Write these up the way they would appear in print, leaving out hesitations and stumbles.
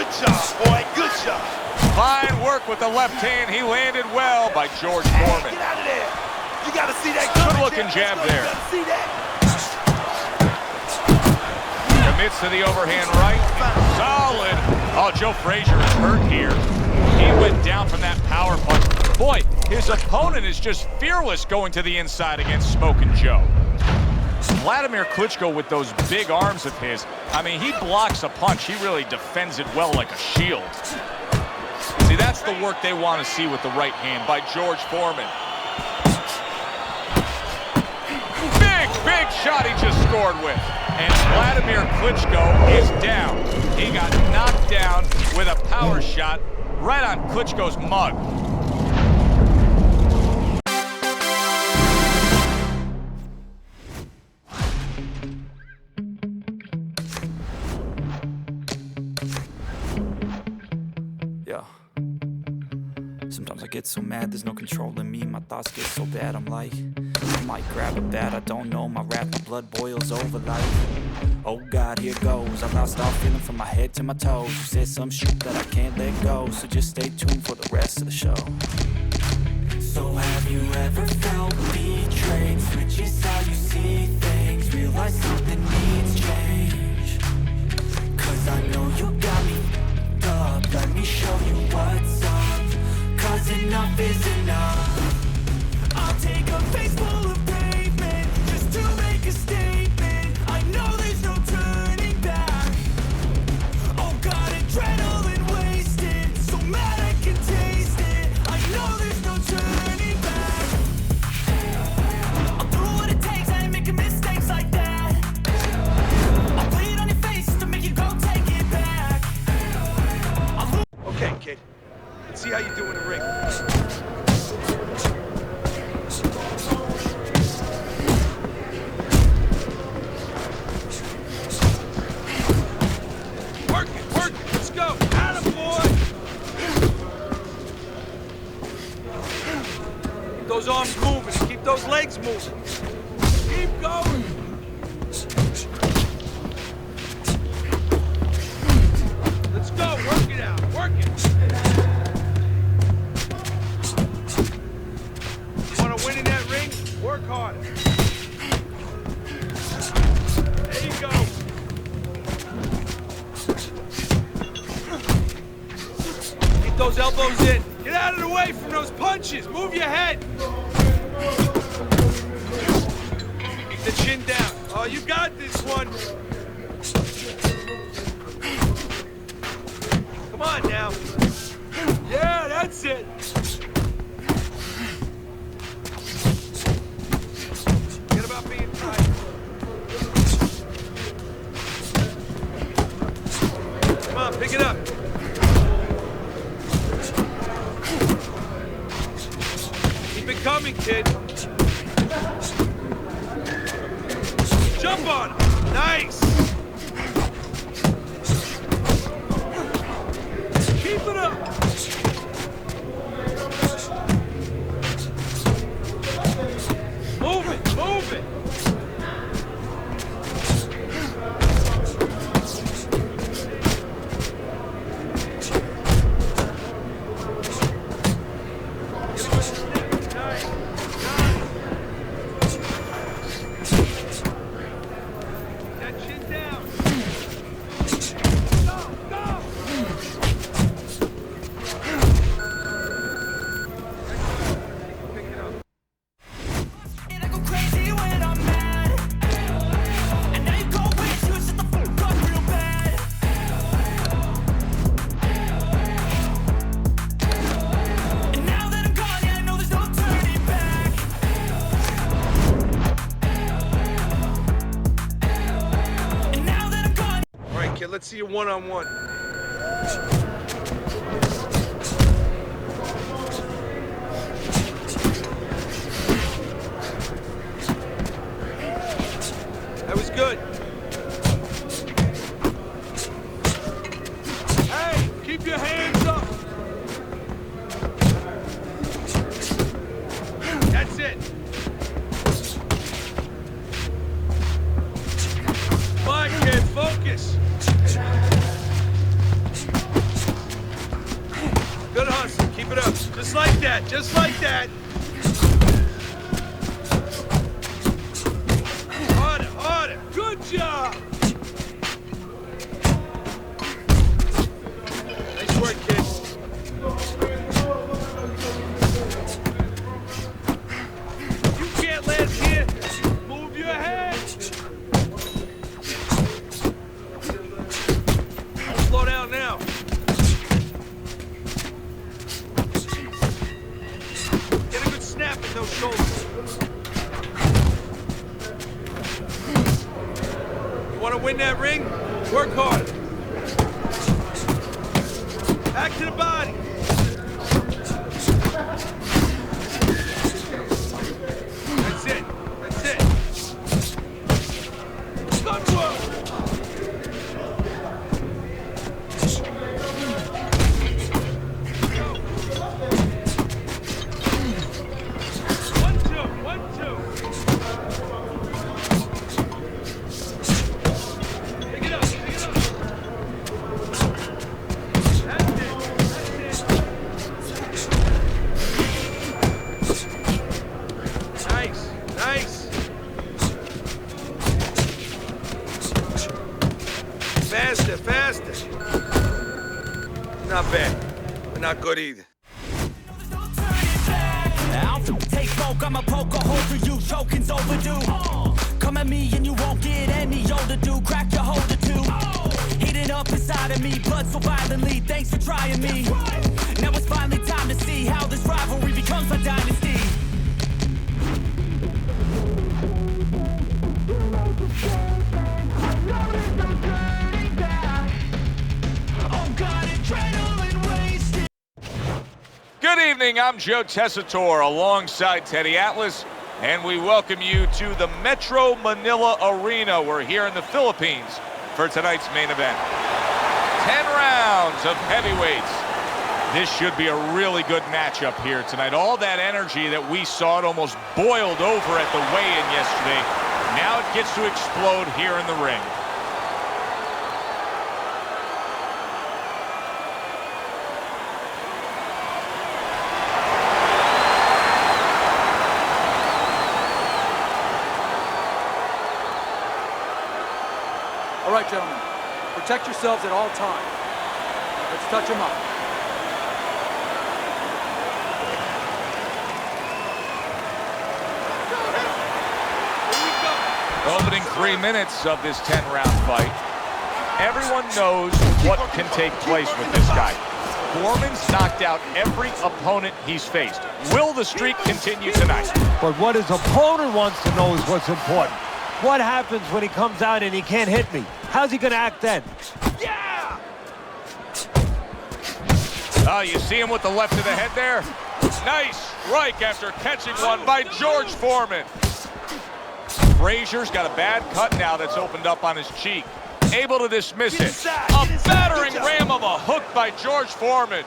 Good job, boy. Good job. Fine work with the left hand. He landed well by George Foreman. Get out of there. You got to see that. Good-looking jab there. You got to see that. Commits to the overhand right. Solid. Oh, Joe Frazier is hurt here. He went down from that power punch. Boy, his opponent is just fearless going to the inside against Smokin' Joe. Vladimir Klitschko with those big arms of his, I mean, he blocks a punch. He really defends it well like a shield. See, that's the work they want to see with the right hand by George Foreman. Big shot he just scored with. And Vladimir Klitschko is down. He got knocked down with a power shot right on Klitschko's mug. Yeah. Sometimes I get so mad, there's no controlling me. My thoughts get so bad, I'm like, I might grab a bat, I don't know. My rap, my blood boils over like, oh God, here goes. I lost all feeling from my head to my toes. You said some shit that I can't let go, so just stay tuned for the rest of the show. So have you ever felt betrayed? Switches how you see things, realize something needs change. Cause I know you got me up, let me show you what's up. Cause enough is enough. I'll take a face full of pavement just to make a statement. I know there's no turning back. Oh God, adrenaline wasted, so mad I can taste it. I know there's no turning back. I'll do what it takes, I ain't making mistakes like that. I'll play it on your face to make you go take it back. Okay, kid. Let's see how you do in the ring. Work it. Let's go. Attaboy. Keep those arms moving. Keep those legs moving. Keep going. Let's go. Work it out. Work it. Win in that ring, work harder. There you go. Keep those elbows in. Get out of the way from those punches. Move your head. Keep the chin down. Oh, you got this one. Come on now. Yeah, that's it. Being tight. Come on, pick it up. Keep it coming, kid. Jump on him. Nice. Keep it up. Move it. Let's see you one-on-one. That was good. Hey, keep your hands up. That's it. Come on, kid, focus. like that, just like that. Harder, harder. Good job. Nice work, kid. You can't land here. Move your head. Don't slow down now. Get a good snap in those shoulders. You want to win that ring? Work hard. Back to the body. That's it. That's it. Good work. One, two. Pick it up, pick it up. That's it. Nice, nice. Faster, faster. Not bad, but not good either. I don't take smoke, I'ma poke a hole through you, choking's overdue. Come at me and you won't get any older, dude. Crack your holder too. Heating up inside of me, blood so violently. Thanks for trying me. Now it's finally time to see how this rivalry becomes a dynasty. Oh God, adrenaline wasted. Good evening, I'm Joe Tessitore alongside Teddy Atlas, and we welcome you to the Metro Manila Arena. We're here in the Philippines for tonight's main event. 10 rounds of heavyweights. This should be a really good matchup here tonight. All that energy that we saw, it almost boiled over at the weigh-in yesterday. Now it gets to explode here in the ring. All right, gentlemen, protect yourselves at all times. Let's touch them up. Opening 3 minutes of this 10-round fight. Everyone knows what can take place with this guy. Foreman's knocked out every opponent he's faced. Will the streak continue tonight? But what his opponent wants to know is what's important. What happens when he comes out and he can't hit me? How's he gonna act then? Yeah! Oh, you see him with the left to the head there? Nice strike after catching one by George Foreman. Frazier's got a bad cut now that's opened up on his cheek. Able to dismiss it. A battering ram of a hook by George Foreman.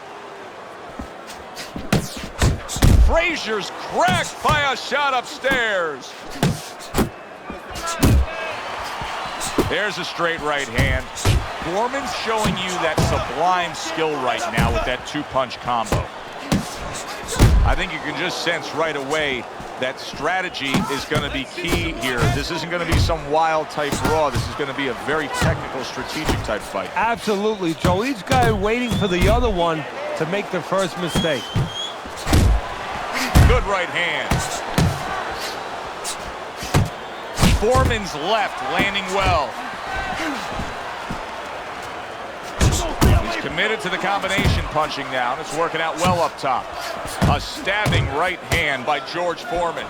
Frazier's cracked by a shot upstairs. There's a straight right hand. Foreman's showing you that sublime skill right now with that two-punch combo. I think you can just sense right away that strategy is going to be key here. This isn't going to be some wild type brawl. This is going to be a very technical, strategic type fight. Absolutely, Joe. Each guy waiting for the other one to make the first mistake. Good right hand. Foreman's left landing well. He's committed to the combination punching now, and it's working out well up top. A stabbing right hand by George Foreman.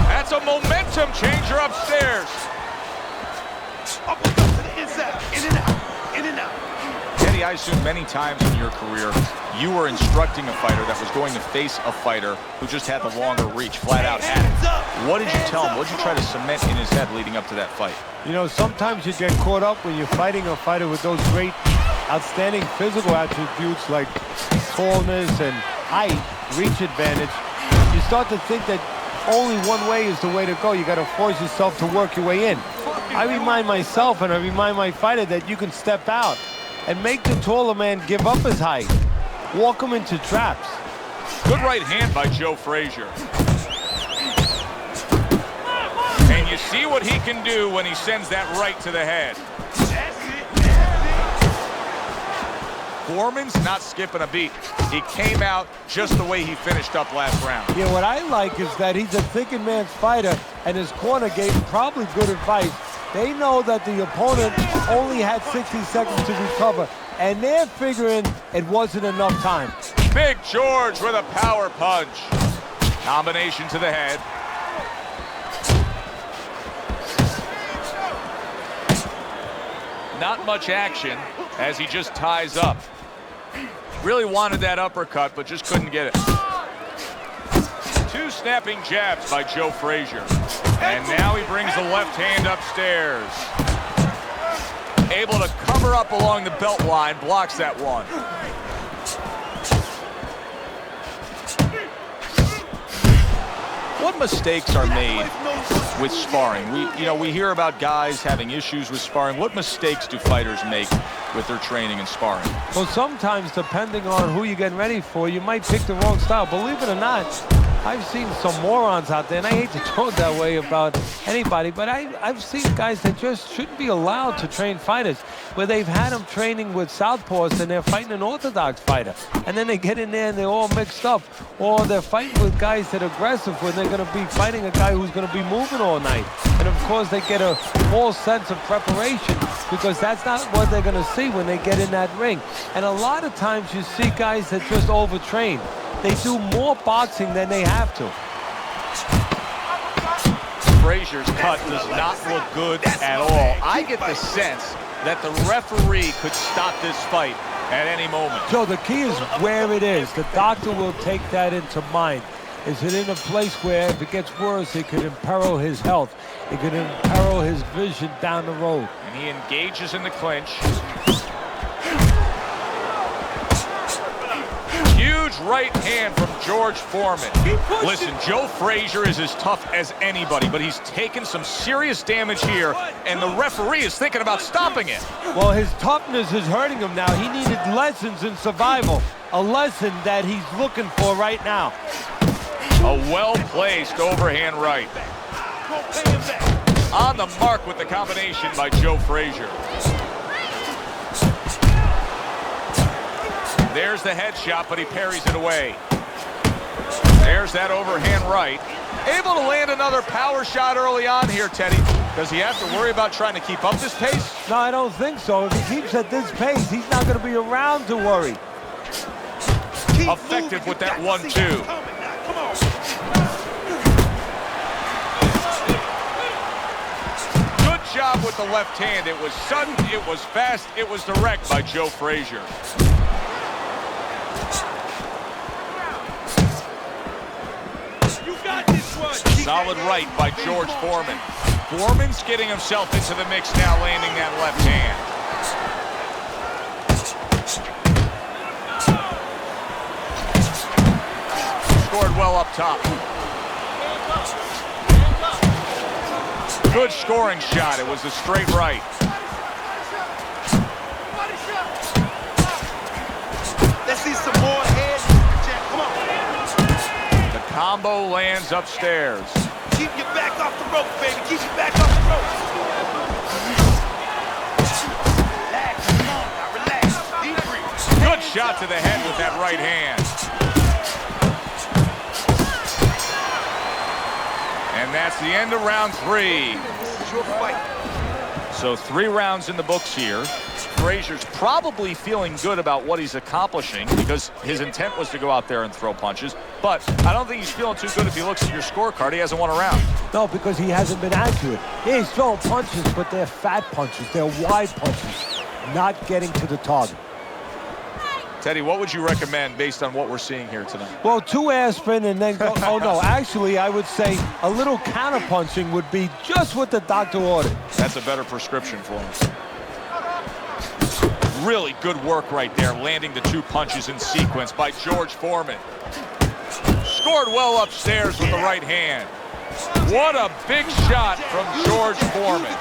That's a momentum changer upstairs. Uppercut to the inside. In and out. In and out. Teddy, I assume many times in your career, you were instructing a fighter that was going to face a fighter who just had the longer reach, flat out had it. What did you tell him? What did you try to cement in his head leading up to that fight? You know, sometimes you get caught up when you're fighting a fighter with those great, outstanding physical attributes like tallness and height, reach advantage. You start to think that only one way is the way to go. You got to force yourself to work your way in. I remind myself and I remind my fighter that you can step out and make the taller man give up his height. walk them into traps. Good right hand by Joe Frazier. And you see what he can do when he sends that right to the head. Foreman's not skipping a beat. He came out just the way he finished up last round. Yeah, what I like is that he's a thinking man's fighter, and his corner gave him probably good advice. They know that the opponent only had 60 seconds to recover, and they're figuring it wasn't enough time. Big George with a power punch. Combination to the head. Not much action as he just ties up. Really wanted that uppercut, but just couldn't get it. Two snapping jabs by Joe Frazier. And now he brings the left hand upstairs. Able to cover up along the belt line, blocks that one. What mistakes are made with sparring? We hear about guys having issues with sparring. What mistakes do fighters make with their training and sparring? Well, sometimes, depending on who you're getting ready for, you might pick the wrong style. Believe it or not, I've seen some morons out there, and I hate to throw it that way about anybody, but I've seen guys that just shouldn't be allowed to train fighters, where they've had them training with southpaws and they're fighting an orthodox fighter. And then they get in there and they're all mixed up. Or they're fighting with guys that are aggressive when they're going to be fighting a guy who's going to be moving all night. And of course they get a false sense of preparation, because that's not what they're going to see when they get in that ring. And a lot of times you see guys that just overtrain. They do more boxing than they have to. Frazier's cut does not look good at all. I get the sense that the referee could stop this fight at any moment. So the key is where it is. The doctor will take that into mind. Is it in a place where if it gets worse, it could imperil his health? It could imperil his vision down the road. And he engages in the clinch. Huge right hand from George Foreman. Listen, Joe Frazier is as tough as anybody, but he's taken some serious damage here, and the referee is thinking about stopping it. Well, his toughness is hurting him now. He needed lessons in survival, a lesson that he's looking for right now. A well-placed overhand right. On the mark with the combination by Joe Frazier. There's the headshot, but he parries it away. There's that overhand right. Able to land another power shot early on here, Teddy. Does he have to worry about trying to keep up this pace? No, I don't think so. If he keeps at this pace, he's not going to be around to worry. Effective with that 1-2. Good job with the left hand. It was sudden, it was fast, it was direct by Joe Frazier. Solid right by George Foreman. Foreman's getting himself into the mix now, landing that left hand. Scored well up top. Good scoring shot. It was a straight right. Let's see some more head. Come on. Combo lands upstairs. Keep your back off the rope, baby. Keep your back off the rope. Relax, come on, now relax. Deep breathe. Good shot to the head with that right hand. And that's the end of round 3. Sure fight. So 3 rounds in the books here. Frazier's probably feeling good about what he's accomplishing because his intent was to go out there and throw punches. But I don't think he's feeling too good if he looks at your scorecard. He hasn't won a round. No, because he hasn't been accurate. Yeah, he's throwing punches, but they're fat punches. They're wide punches, not getting to the target. Teddy, what would you recommend based on what we're seeing here tonight? Well, 2 aspirin and then go. Oh, no, actually, I would say a little counter-punching would be just what the doctor ordered. That's a better prescription for him. Really good work right there, landing the 2 punches in sequence by George Foreman. Scored well upstairs with the right hand. What a big shot from George Foreman.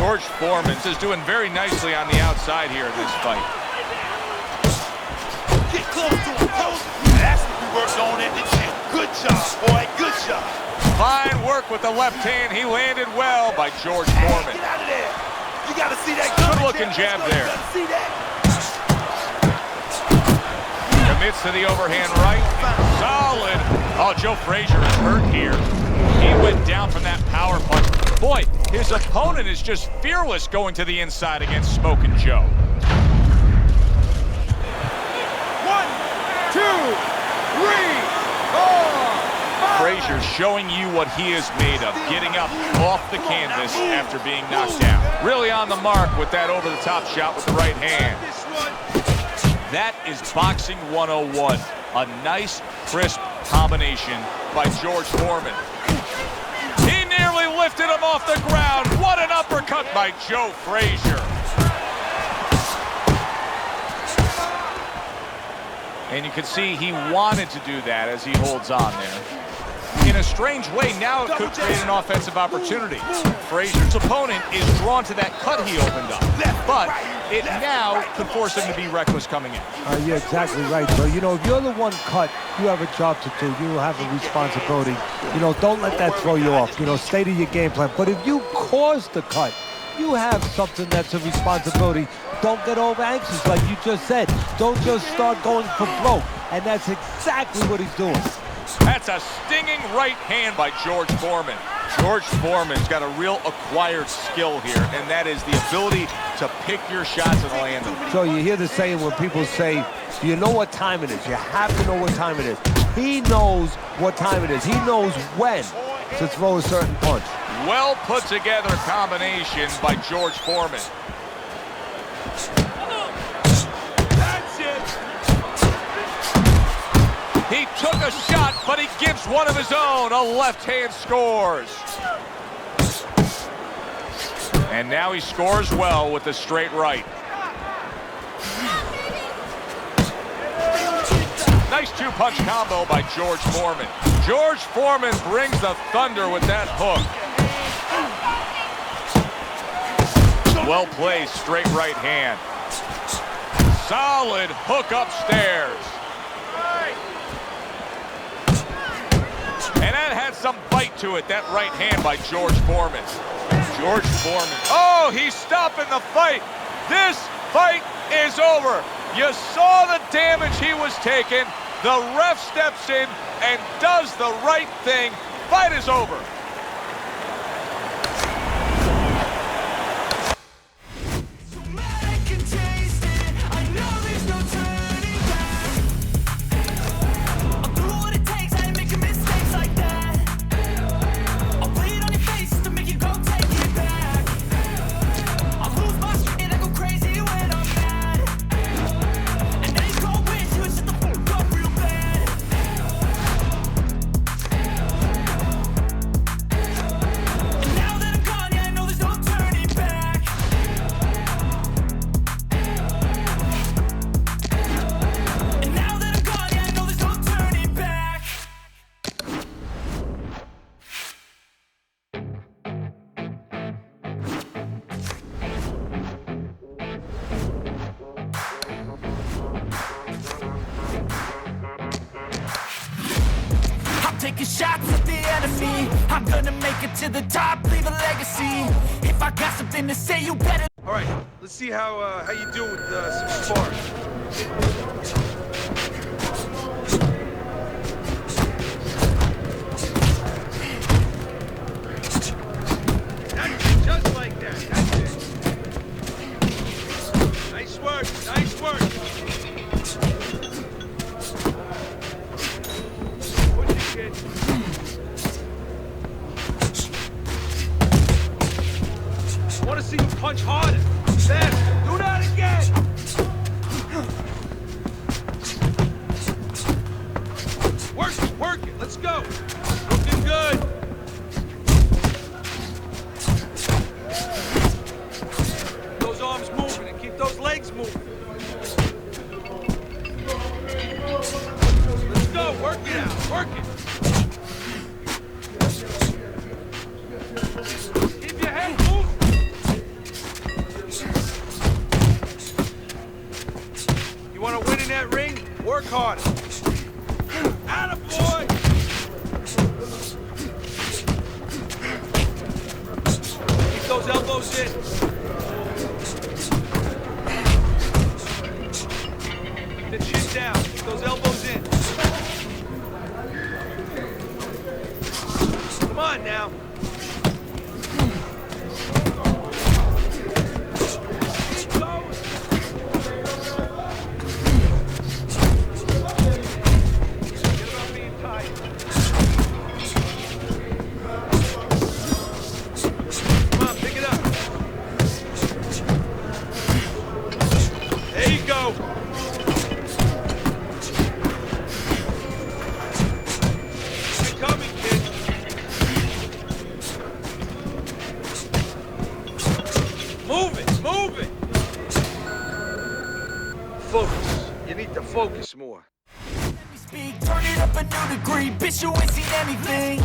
George Foreman is doing very nicely on the outside here in this fight. Get close to him, close. That's what we worked on at the gym. Good job, boy, good job. Fine work with the left hand. He landed well by George Foreman. Get out of there. You got to see that. Good looking jab there. You got to see that. Commits to the overhand right. Solid. Oh, Joe Frazier is hurt here. He went down from that power punch. Boy, his opponent is just fearless going to the inside against Smokin' Joe. 1, 2, 3, 4, 5. Frazier showing you what he is made of, getting up off the canvas after being knocked down. Really on the mark with that over-the-top shot with the right hand. This one. That is boxing 101. A nice, crisp combination by George Foreman. He nearly lifted him off the ground. What an uppercut by Joe Frazier. And you can see he wanted to do that as he holds on there. In a strange way, now it could create an offensive opportunity. Frazier's opponent is drawn to that cut he opened up, but it now could force him to be reckless coming in. You're exactly right. So, you know, if you're the one cut, you have a job to do. You have a responsibility. You know, don't let that throw you off. You know, stay to your game plan. But if you cause the cut, you have something that's a responsibility. Don't get over anxious, like you just said. Don't just start going for broke. And that's exactly what he's doing. That's a stinging right hand by George Foreman. George Foreman's got a real acquired skill here, and that is the ability to pick your shots and land them. So you hear the saying when people say, do you know what time it is? You have to know what time it is. He knows what time it is. He knows when to throw a certain punch. Well put together combination by George Foreman. That's it. He took a shot, but he gives one of his own. A left hand scores. And now he scores well with the straight right. Nice two-punch combo by George Foreman. George Foreman brings the thunder with that hook. Well placed, straight right hand. Solid hook upstairs. And that had some bite to it, that right hand by George Foreman. George Foreman. Oh, he's stopping the fight. This fight is over. You saw the damage he was taking. The ref steps in and does the right thing. Fight is over. Taking shots at the enemy. I'm gonna make it to the top, leave a legacy. If I got something to say, you better. All right, let's see how you do with some sparring. That's it, just like that. That's it. Nice work. Nice work. I want to see you punch harder. Faster. Do that again. Work it. Let's go. Looking good. Keep those arms moving and keep those legs moving. Let's go. Work it out. Work it. Keep your head moving. Keep those elbows in. Keep the chin down. Keep those elbows in. Come on now. Focus more. Speak, turn it up a new degree. Bitch, you ain't seen anything.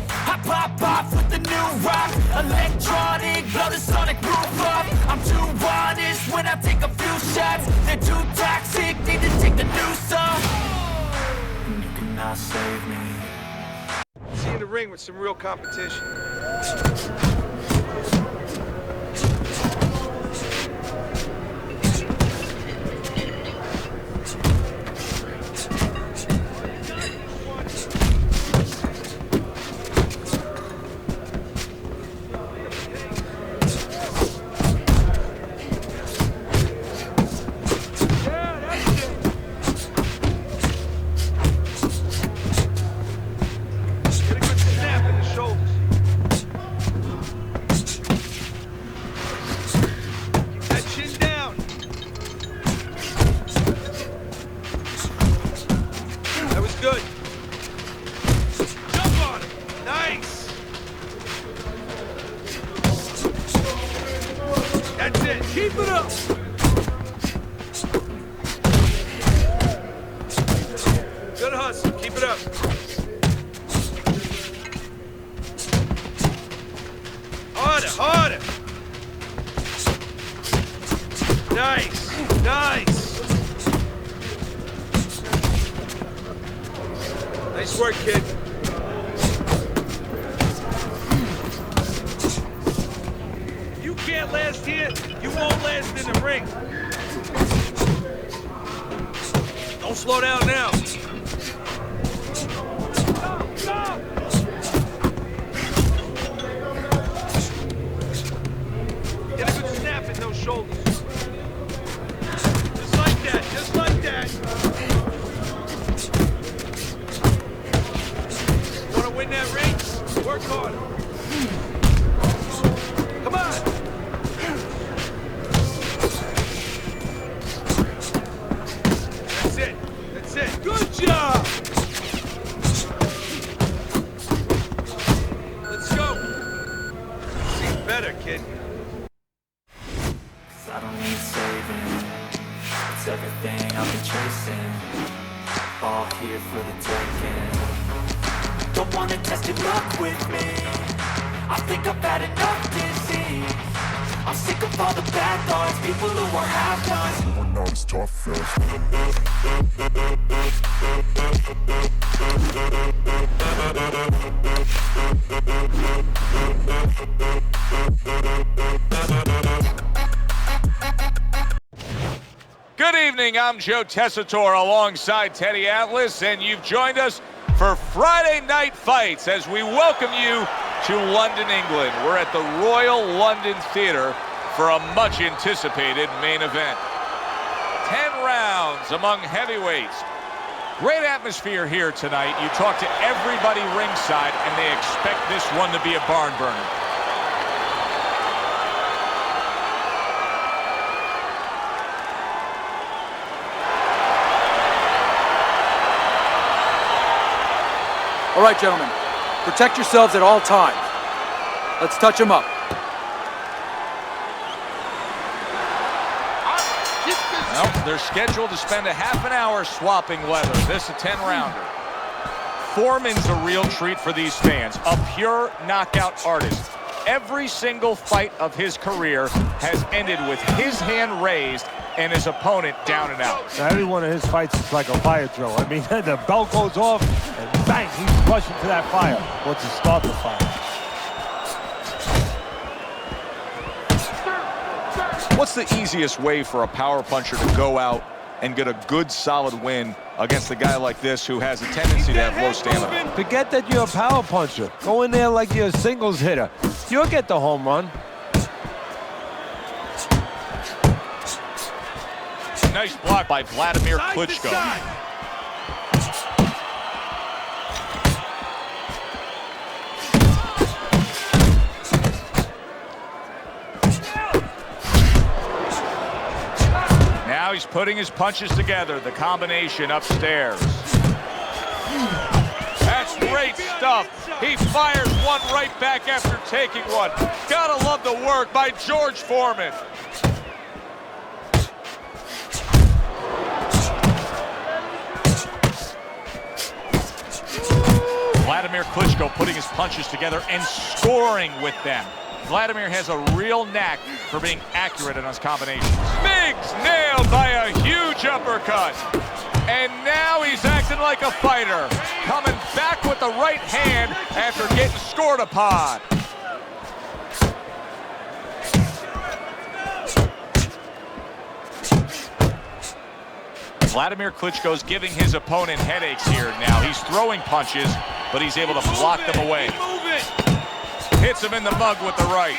I pop off with the new rock. Electronic, blow the sonic roof up. I'm too honest when I take a few shots. They're too toxic, need to take the noose off. And you cannot save me. See you in the ring with some real competition. Keep it up! Good hustle. Keep it up. Harder, harder. Nice, nice. Nice work, kid. You can't last here. You won't last in the ring. Don't slow down now. Go! Get a good snap in those shoulders. Just like that, just like that. Want to win that race? Work hard. Come on. That's it. Good job. Let's go. See better, kid. 'Cause I don't need saving. It's everything I've been chasing. All here for the taking. Don't wanna test your luck with me. I think I've had enough disease. I'm sick of all the bad thoughts, people who are half-nots. You are not as tough as. Good evening, I'm Joe Tessitore alongside Teddy Atlas, and you've joined us for Friday Night Fights as we welcome you to London, England. We're at the Royal London Theatre for a much-anticipated main event. 10 rounds among heavyweights. Great atmosphere here tonight. You talk to everybody ringside, and they expect this one to be a barn burner. All right, gentlemen, protect yourselves at all times. Let's touch them up. Well, they're scheduled to spend a half an hour swapping leather. This a 10-rounder. Foreman's a real treat for these fans, a pure knockout artist. Every single fight of his career has ended with his hand raised and his opponent down and out. Now, every one of his fights is like a fire drill. I mean, the bell goes off, and bang, he's rushing to that fire. Wants to start the fire. What's the easiest way for a power puncher to go out and get a good, solid win against a guy like this who has a tendency to have low stamina? Forget that you're a power puncher. Go in there like you're a singles hitter. You'll get the home run. Nice block by Vladimir Klitschko. Now he's putting his punches together, the combination upstairs. That's great stuff. He fires one right back after taking one. Gotta love the work by George Foreman. Vladimir Klitschko putting his punches together and scoring with them. Vladimir has a real knack for being accurate in his combinations. Miggs nailed by a huge uppercut. And now he's acting like a fighter, coming back with the right hand after getting scored upon. Vladimir Klitschko's giving his opponent headaches here now. He's throwing punches, but he's able to block them away. Hits him in the mug with the right.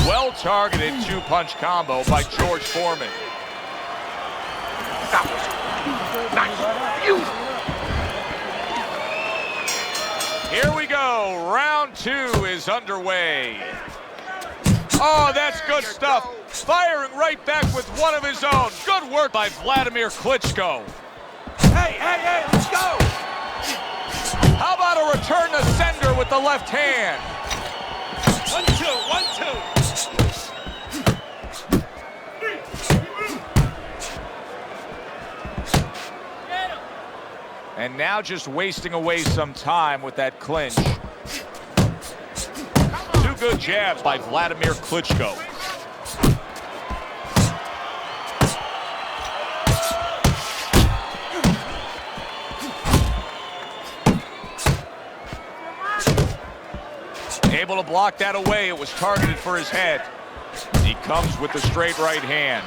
Well-targeted two-punch combo by George Foreman. Here we go. Round two is underway. Oh, that's good stuff. Firing right back with one of his own. Good work by Vladimir Klitschko. Hey, let's go! How about a return to sender with the left hand? 1-2, 1-2. And now just wasting away some time with that clinch. Two good jabs by Vladimir Klitschko. Able to block that away. It was targeted for his head. He comes with the straight right hand.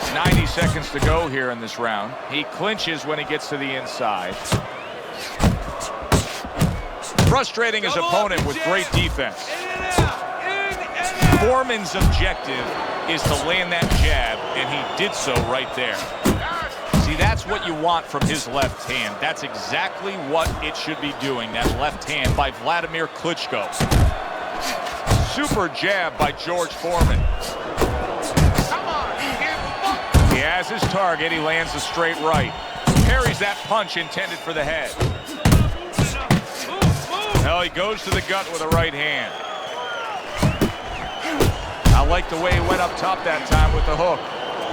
It's 90 seconds to go here in this round. He clinches when he gets to the inside. Frustrating his opponent with great defense. Foreman's objective is to land that jab, and he did so right there. See, that's what you want from his left hand. That's exactly what it should be doing, that left hand by Vladimir Klitschko. Super jab by George Foreman. He has his target. He lands a straight right. Parries that punch intended for the head. No, he goes to the gut with a right hand. I like the way he went up top that time with the hook.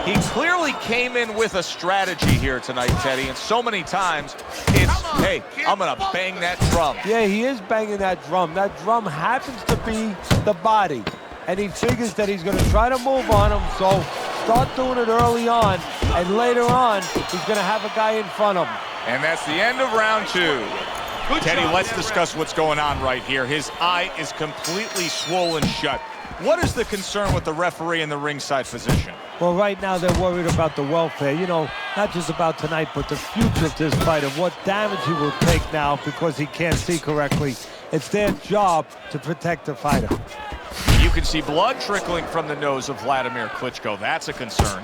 He clearly came in with a strategy here tonight, Teddy, and so many times it's, hey, I'm going to bang that drum. Yeah, he is banging that drum. That drum happens to be the body, and he figures that he's going to try to move on him, so start doing it early on, and later on, he's going to have a guy in front of him. And that's the end of round two. Teddy, let's discuss what's going on right here. His eye is completely swollen shut. What is the concern with the referee in the ringside position? Well, right now they're worried about the welfare. You know, not just about tonight, but the future of this fight and what damage he will take now because he can't see correctly. It's their job to protect the fighter. You can see blood trickling from the nose of Vladimir Klitschko. That's a concern.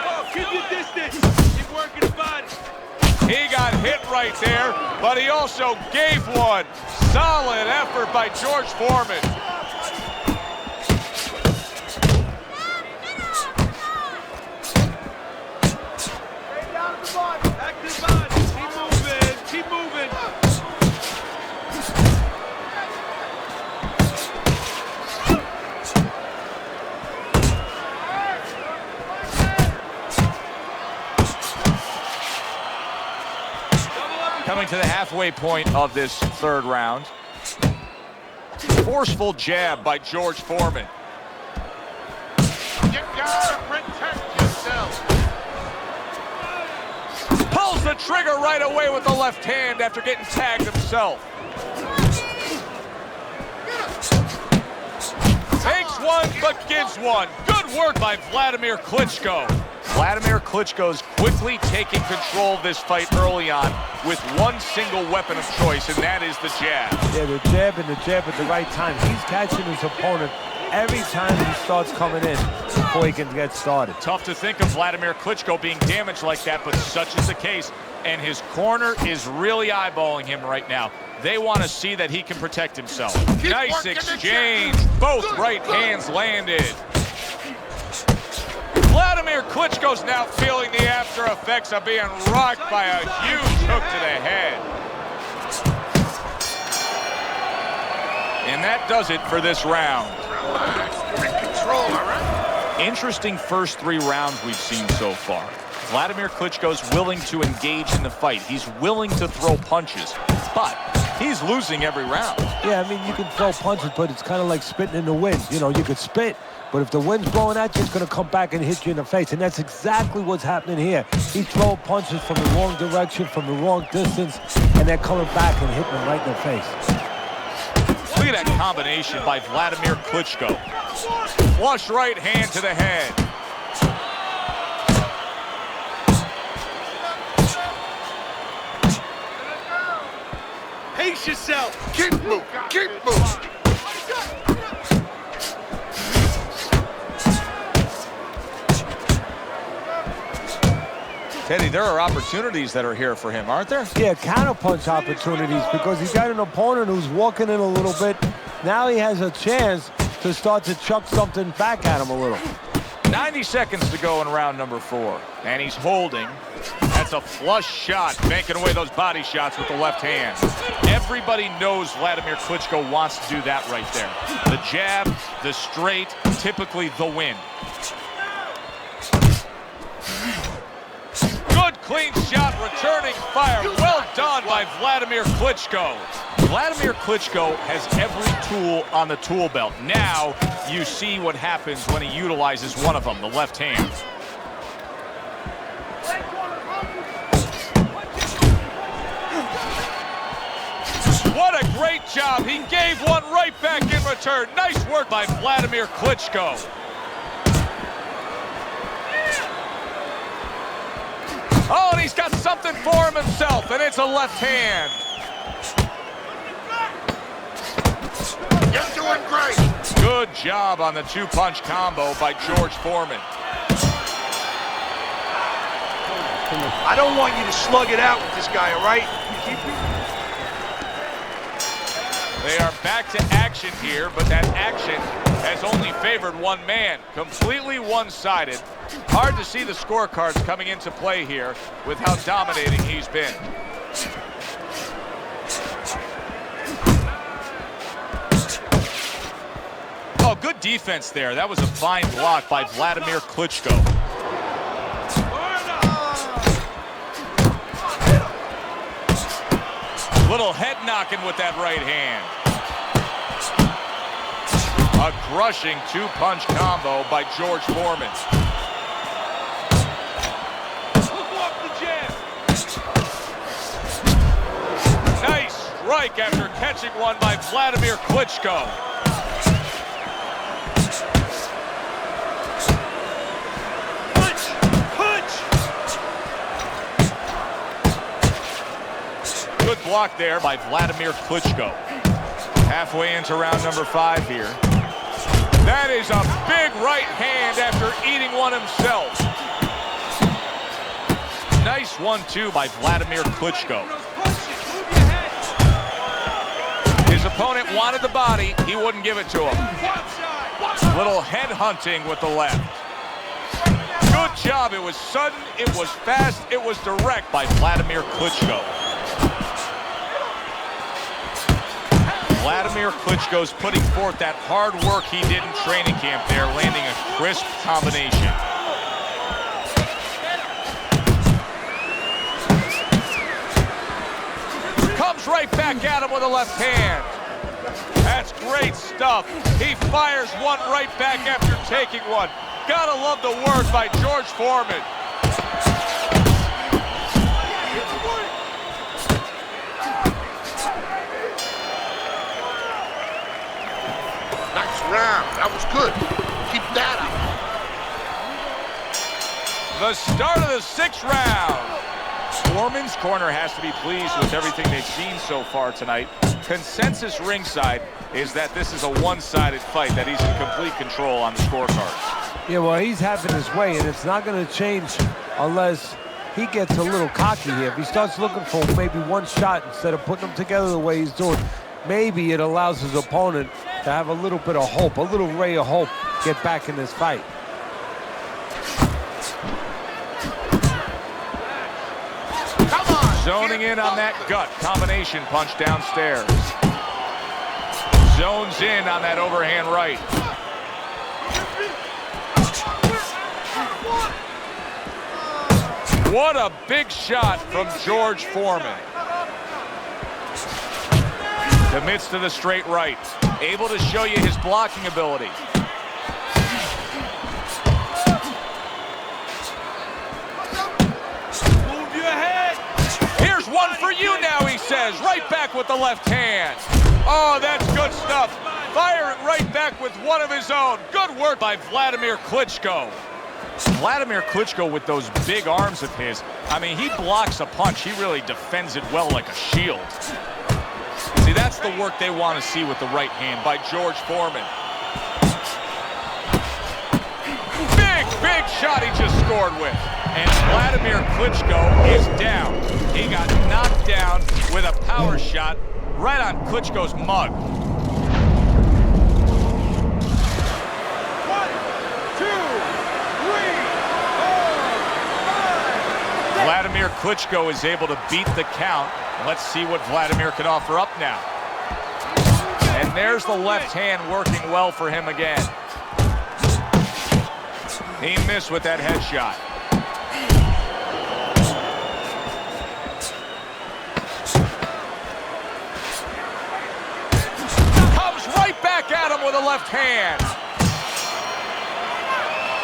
Oh, keep your distance. Keep working the body. He got hit right there, but he also gave one. Solid effort by George Foreman. Back to the body. Keep moving. Coming to the halfway point of this third round. Forceful jab by George Foreman. You gotta protect yourself. Pulls the trigger right away with the left hand after getting tagged himself. Takes one, but gives one. Good work by Vladimir Klitschko. Vladimir Klitschko's quickly taking control of this fight early on with one single weapon of choice, and that is the jab. Yeah, the jab and the jab at the right time. He's catching his opponent every time he starts coming in before he can get started. Tough to think of Vladimir Klitschko being damaged like that, but such is the case. And his corner is really eyeballing him right now. They want to see that he can protect himself. Nice exchange. Both right hands landed. Vladimir Klitschko's now feeling the after effects of being rocked by a huge hook to the head. And that does it for this round. Control, all right? Interesting first 3 rounds we've seen so far. Vladimir Klitschko's willing to engage in the fight. He's willing to throw punches, but he's losing every round. Yeah, I mean, you can throw punches, but it's kind of like spitting in the wind. You know, you could spit, but if the wind's blowing at you, it's going to come back and hit you in the face, and that's exactly what's happening here. He's throwing punches from the wrong direction, from the wrong distance, and they're coming back and hitting him right in the face. Look at that combination by Vladimir Klitschko. Flush right hand to the head. Pace yourself. Keep moving. Keep moving. Teddy, there are opportunities that are here for him, aren't there? Yeah, counterpunch opportunities, because he's got an opponent who's walking in a little bit. Now he has a chance to start to chuck something back at him a little. 90 seconds to go in round number 4. And he's holding. That's a flush shot, banking away those body shots with the left hand. Everybody knows Vladimir Klitschko wants to do that right there. The jab, the straight, typically the win. Good clean shot, returning fire. Well done by Vladimir Klitschko. Vladimir Klitschko has every tool on the tool belt. Now you see what happens when he utilizes one of them, the left hand. What a great job. He gave one right back in return. Nice work by Vladimir Klitschko. Oh, and he's got something for him himself, and it's a left hand. You're doing great. Good job on the 2-punch combo by George Foreman. I don't want you to slug it out with this guy, all right? They are back to action here, but that action has only favored one man. Completely one-sided. Hard to see the scorecards coming into play here with how dominating he's been. Oh, good defense there. That was a fine block by Vladimir Klitschko. Little head knocking with that right hand. A crushing 2-punch combo by George Foreman. Nice strike after catching one by Vladimir Klitschko. Good block there by Vladimir Klitschko. Halfway into round number 5 here. That is a big right hand after eating one himself. Nice 1-2 by Vladimir Klitschko. His opponent wanted the body. He wouldn't give it to him. Little head hunting with the left. Good job. It was sudden, it was fast, it was direct by Vladimir Klitschko. Vladimir Klitschko's putting forth that hard work he did in training camp there, landing a crisp combination. Comes right back at him with a left hand. That's great stuff. He fires one right back after taking one. Gotta love the work by George Foreman. The start of the 6th round. Foreman's corner has to be pleased with everything they've seen so far tonight. Consensus ringside is that this is a one-sided fight, that he's in complete control on the scorecards. Yeah, well, he's having his way, and it's not going to change unless he gets a little cocky here. If he starts looking for maybe one shot instead of putting them together the way he's doing, maybe it allows his opponent to have a little bit of hope, a little ray of hope, get back in this fight. Zoning in on that gut combination punch downstairs. Zones in on that overhand right. What a big shot from George Foreman. Commits to the straight right. Able to show you his blocking ability. Move your head. Here's one for you now, he says. Right back with the left hand. Oh, that's good stuff. Fire it right back with one of his own. Good work by Vladimir Klitschko. Vladimir Klitschko with those big arms of his. I mean, he blocks a punch. He really defends it well like a shield. See, that's the work they want to see with the right hand by George Foreman. Big shot he just scored with. And Vladimir Klitschko is down. He got knocked down with a power shot right on Klitschko's mug. 1, 2, 3, 4, 5. Vladimir Klitschko is able to beat the count. Let's see what Vladimir can offer up now. And there's the left hand working well for him again. He missed with that headshot. Comes right back at him with a left hand.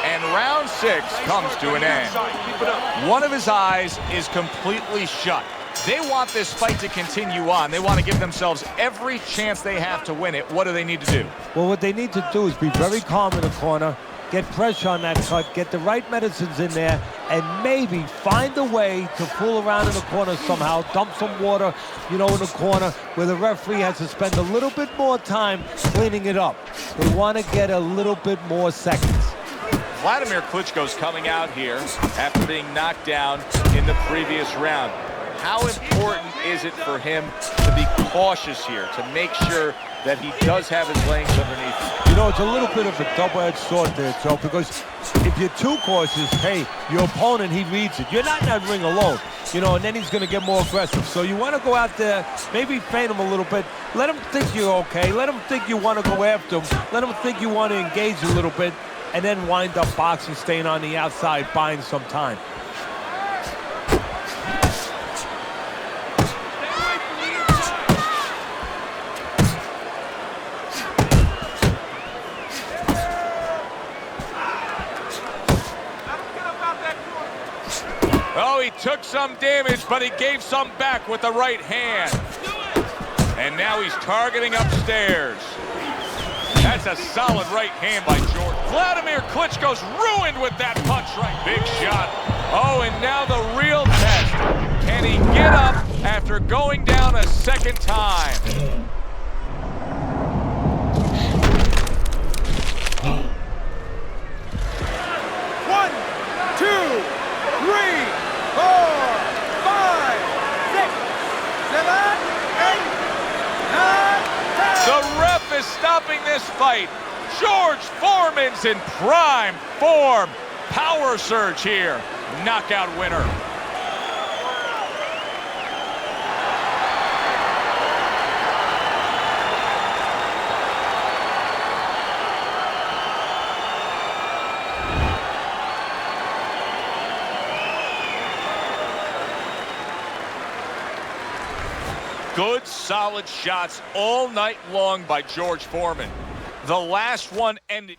And round 6 comes to an end. One of his eyes is completely shut. They want this fight to continue on. They want to give themselves every chance they have to win it. What do they need to do? Well, what they need to do is be very calm in the corner, get pressure on that cut, get the right medicines in there, and maybe find a way to fool around in the corner somehow, dump some water, in the corner where the referee has to spend a little bit more time cleaning it up. They want to get a little bit more seconds. Vladimir Klitschko's coming out here after being knocked down in the previous round. How important is it for him to be cautious here, to make sure that he does have his legs underneath him? It's a little bit of a double-edged sword there, Joe, because if you're too cautious, hey, your opponent, he reads it. You're not in that ring alone, and then he's going to get more aggressive. So you want to go out there, maybe feint him a little bit. Let him think you're okay. Let him think you want to go after him. Let him think you want to engage a little bit, and then wind up boxing, staying on the outside, buying some time. Oh, he took some damage, but he gave some back with the right hand. And now he's targeting upstairs. That's a solid right hand by George. Vladimir Klitschko's ruined with that punch right. Big shot. Oh, and now the real test. Can he get up after going down a second time? One, 2, 3, 4, 5, 6, 7, 8, 9, 10. The ref is stopping this fight. George Foreman's in prime form. Power surge here. Knockout winner. Good, solid shots all night long by George Foreman. The last one ended.